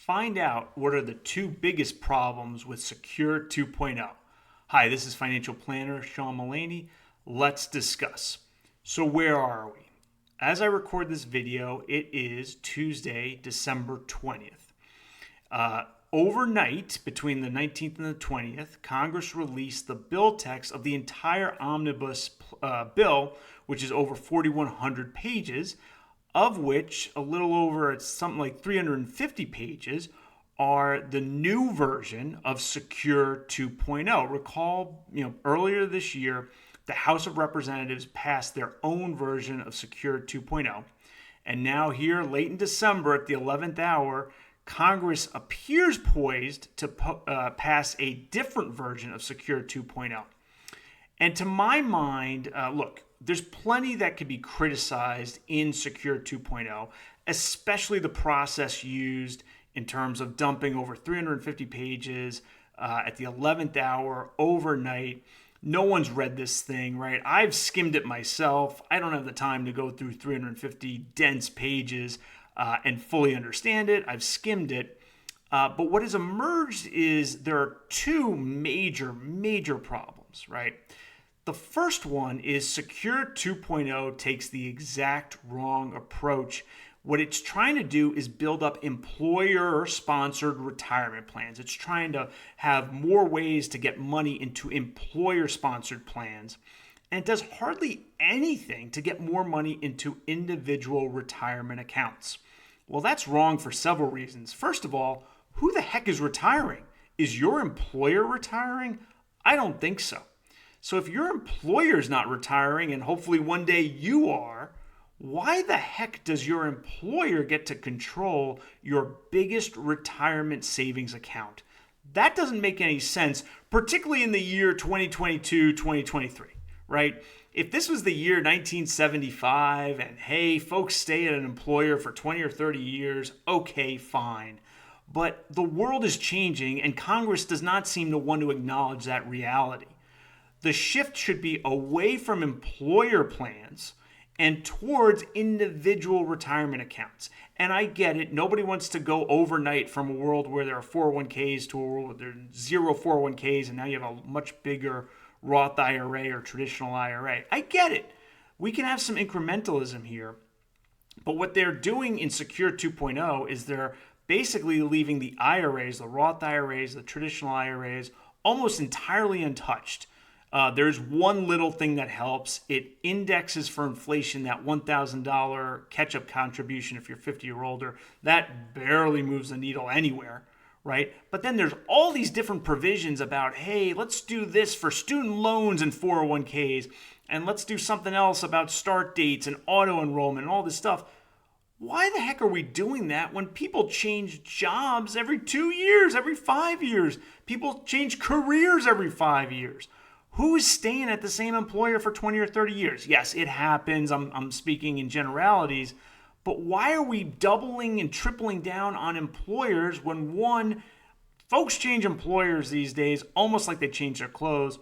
find out what are the two biggest problems with Secure 2.0. Hi, this is financial planner Sean Mullaney. Let's discuss. So where are we? As I record this video, it is Tuesday, December 20th. Overnight, between the 19th and the 20th, Congress released the bill text of the entire omnibus bill, which is over 4,100 pages, of which a little over, it's something like 350 pages, are the new version of Secure 2.0. Recall, earlier this year, the House of Representatives passed their own version of Secure 2.0. And now here, late in December at the 11th hour, Congress appears poised to pass a different version of Secure 2.0. And to my mind, look, there's plenty that could be criticized in Secure 2.0, especially the process used in terms of dumping over 350 pages at the 11th hour overnight. No one's read this thing, right? I've skimmed it myself. I don't have the time to go through 350 dense pages and fully understand it. I've skimmed it. But what has emerged is there are two major problems, right? The first one is Secure 2.0 takes the exact wrong approach. What it's trying to do is build up employer-sponsored retirement plans. It's trying to have more ways to get money into employer-sponsored plans. And it does hardly anything to get more money into individual retirement accounts. Well, that's wrong for several reasons. First of all, who the heck is retiring? Is your employer retiring? I don't think so. So if your employer's not retiring, and hopefully one day you are, why the heck does your employer get to control your biggest retirement savings account? That doesn't make any sense, particularly in the year 2022, 2023, right? If this was the year 1975 and hey, folks stay at an employer for 20 or 30 years, okay, fine. But the world is changing and Congress does not seem to want to acknowledge that reality. The shift should be away from employer plans and towards individual retirement accounts. And I get it. Nobody wants to go overnight from a world where there are 401ks to a world where there are zero 401ks and now you have a much bigger Roth IRA or traditional IRA. I get it. We can have some incrementalism here. But what they're doing in Secure 2.0 is they're basically leaving the IRAs, the Roth IRAs, the traditional IRAs, almost entirely untouched. There's one little thing that helps. It indexes for inflation, that $1,000 catch-up contribution if you're 50 or older. That barely moves the needle anywhere, right? But then there's all these different provisions about, hey, let's do this for student loans and 401ks, and let's do something else about start dates and auto enrollment and all this stuff. Why the heck are we doing that when people change jobs every 2 years, every 5 years? People change careers every 5 years. Who is staying at the same employer for 20 or 30 years? Yes, it happens. I'm speaking in generalities. But why are we doubling and tripling down on employers when, one, folks change employers these days almost like they change their clothes,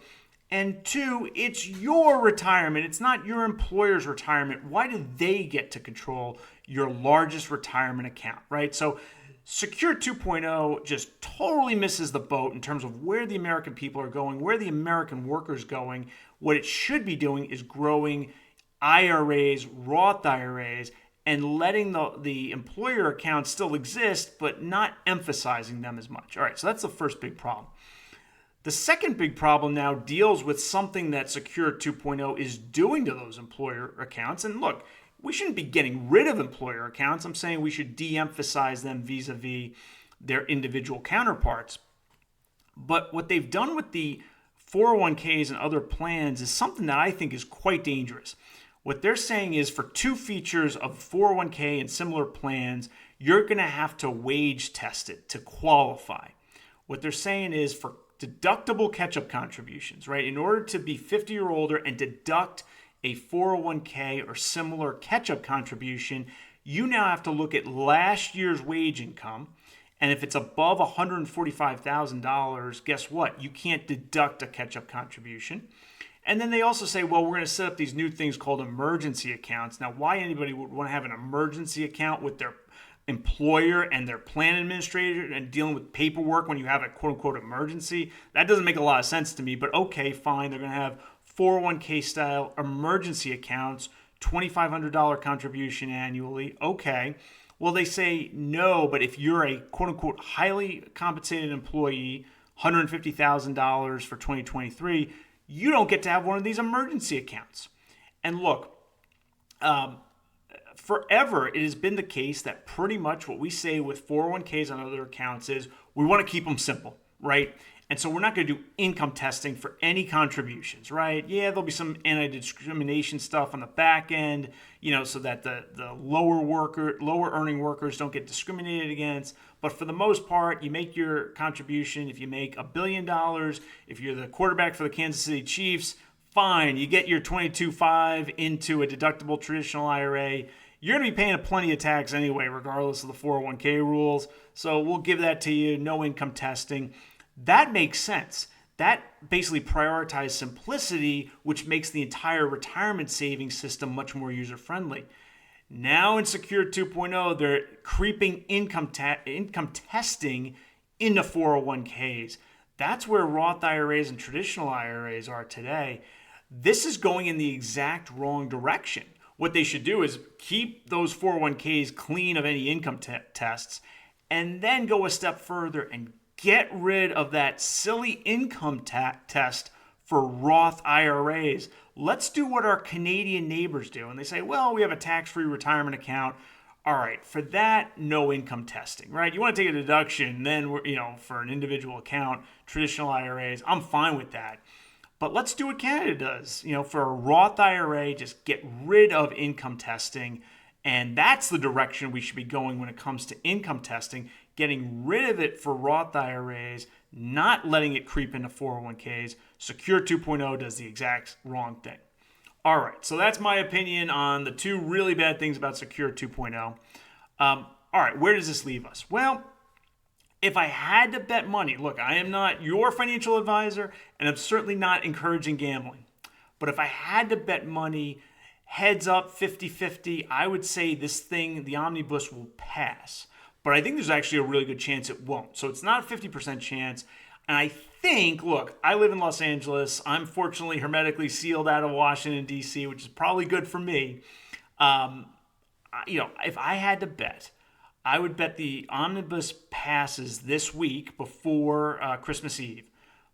and two, it's your retirement. It's not your employer's retirement. Why do they get to control your largest retirement account, right? So Secure 2.0 just totally misses the boat in terms of where the American people are going, where the American worker is going. What it should be doing is growing IRAs, Roth IRAs, and letting the employer accounts still exist, but not emphasizing them as much. All right, so that's the first big problem. The second big problem now deals with something that Secure 2.0 is doing to those employer accounts. And look, we shouldn't be getting rid of employer accounts. I'm saying we should de-emphasize them vis-a-vis their individual counterparts. But what they've done with the 401ks and other plans is something that I think is quite dangerous. What they're saying is for two features of 401k and similar plans, you're going to have to wage test it to qualify. What they're saying is for deductible catch-up contributions, right? In order to be 50 or older and deduct a 401k or similar catch-up contribution, you now have to look at last year's wage income. And if it's above $145,000, guess what? You can't deduct a catch-up contribution. And then they also say, well, we're going to set up these new things called emergency accounts. Now, why anybody would want to have an emergency account with their employer and their plan administrator and dealing with paperwork when you have a quote-unquote emergency. That doesn't make a lot of sense to me, but okay, fine. They're going to have 401k style emergency accounts, $2,500 contribution annually. Okay. Well, they say no, but if you're a quote-unquote highly compensated employee, $150,000 for 2023, you don't get to have one of these emergency accounts. And look, forever it has been the case that pretty much what we say with 401ks and other accounts is we want to keep them simple, right? And so we're not going to do income testing for any contributions, right? Yeah, there'll be some anti-discrimination stuff on the back end, so that the lower earning workers don't get discriminated against. But for the most part, you make your contribution. If you make $1 billion, if you're the quarterback for the Kansas City Chiefs, fine, you get your 22.5 into a deductible traditional IRA. You're going to be paying plenty of tax anyway, regardless of the 401k rules. So we'll give that to you, no income testing. That makes sense. That basically prioritizes simplicity, which makes the entire retirement savings system much more user-friendly. Now in Secure 2.0, they're creeping income testing into 401ks. That's where Roth IRAs and traditional IRAs are today. This is going in the exact wrong direction. What they should do is keep those 401ks clean of any income tests and then go a step further and get rid of that silly income test for Roth IRAs. Let's do what our Canadian neighbors do. And they say, well, we have a tax-free retirement account. All right, for that, no income testing, right? You want to take a deduction, then, for an individual account, traditional IRAs, I'm fine with that. But let's do what Canada does. For a Roth IRA, just get rid of income testing. And that's the direction we should be going when it comes to income testing, getting rid of it for Roth IRAs, not letting it creep into 401ks. Secure 2.0 does the exact wrong thing. All right, so that's my opinion on the two really bad things about Secure 2.0. All right, where does this leave us? Well, if I had to bet money, look, I am not your financial advisor, and I'm certainly not encouraging gambling. But if I had to bet money, heads up 50-50, I would say this thing, the omnibus, will pass. But I think there's actually a really good chance it won't. So it's not a 50% chance. And I think, look, I live in Los Angeles. I'm fortunately hermetically sealed out of Washington, D.C., which is probably good for me. If I had to bet, I would bet the omnibus passes this week before Christmas Eve.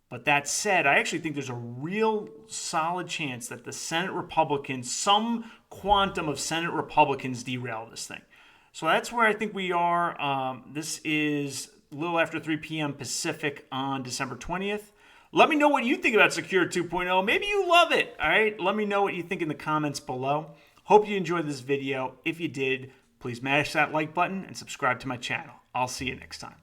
But that said, I actually think there's a real solid chance that the Senate Republicans, some quantum of Senate Republicans, derail this thing. So that's where I think we are. This is a little after 3 p.m. Pacific on December 20th. Let me know what you think about Secure 2.0. Maybe you love it, all right? Let me know what you think in the comments below. Hope you enjoyed this video. If you did, please smash that like button and subscribe to my channel. I'll see you next time.